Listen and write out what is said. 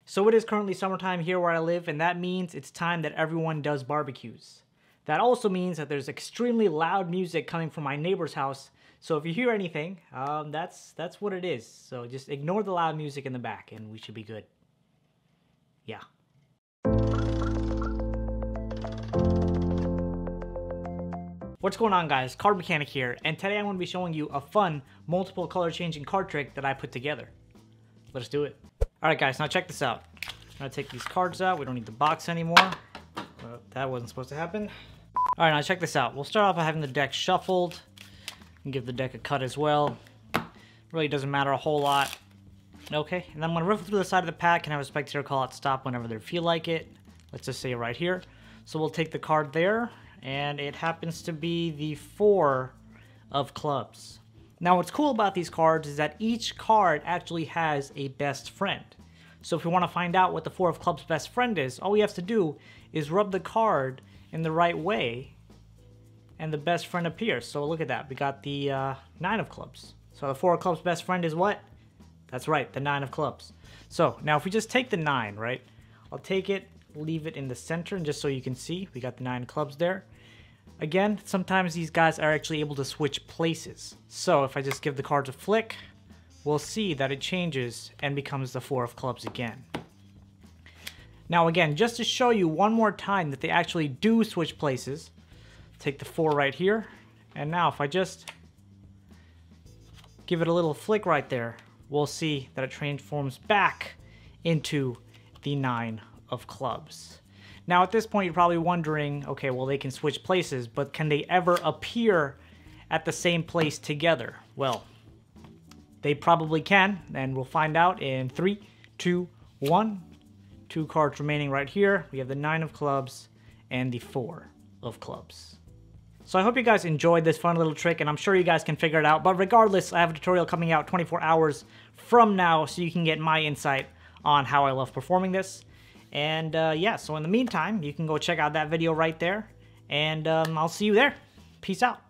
So it is currently summertime here where I live, and that means it's time that everyone does barbecues. That also means that there's extremely loud music coming from my neighbor's house. So if you hear anything, that's what it is. So just ignore the loud music in the back and we should be good. Yeah. What's going on, guys? CardMechanic here, and today I'm going to be showing you a fun multiple color changing card trick that I put together. Let's do it. Alright guys, now check this out. I'm going to take these cards out. We don't need the box anymore. That wasn't supposed to happen. Alright, now check this out. We'll start off by having the deck shuffled. And give the deck a cut as well. Really doesn't matter a whole lot. Okay, and then I'm going to riffle through the side of the pack and have a spectator call out stop whenever they feel like it. Let's just say right here. So we'll take the card there, and it happens to be the 4 of clubs. Now what's cool about these cards is that each card actually has a best friend. So if we want to find out what the 4 of clubs best friend is, all we have to do is rub the card in the right way and the best friend appears. So look at that, we got the 9 of clubs. So the 4 of clubs best friend is what? That's right, the 9 of clubs. So now if we just take the 9, right? I'll take it, leave it in the center, and just so you can see, we got the 9 clubs there. Again, sometimes these guys are actually able to switch places. So if I just give the cards a flick, we'll see that it changes and becomes the 4 of clubs again. Now again, just to show you one more time that they actually do switch places, take the 4 right here, and now if I just give it a little flick right there, we'll see that it transforms back into the 9 of clubs. Now at this point you're probably wondering, okay, well they can switch places, but can they ever appear at the same place together? Well, they probably can, and we'll find out in 3, 2, 1. 2 cards remaining right here. We have the 9 of clubs and the 4 of clubs. So I hope you guys enjoyed this fun little trick, and I'm sure you guys can figure it out. But regardless, I have a tutorial coming out 24 hours from now, so you can get my insight on how I love performing this. And yeah, so in the meantime, you can go check out that video right there, and I'll see you there. Peace out.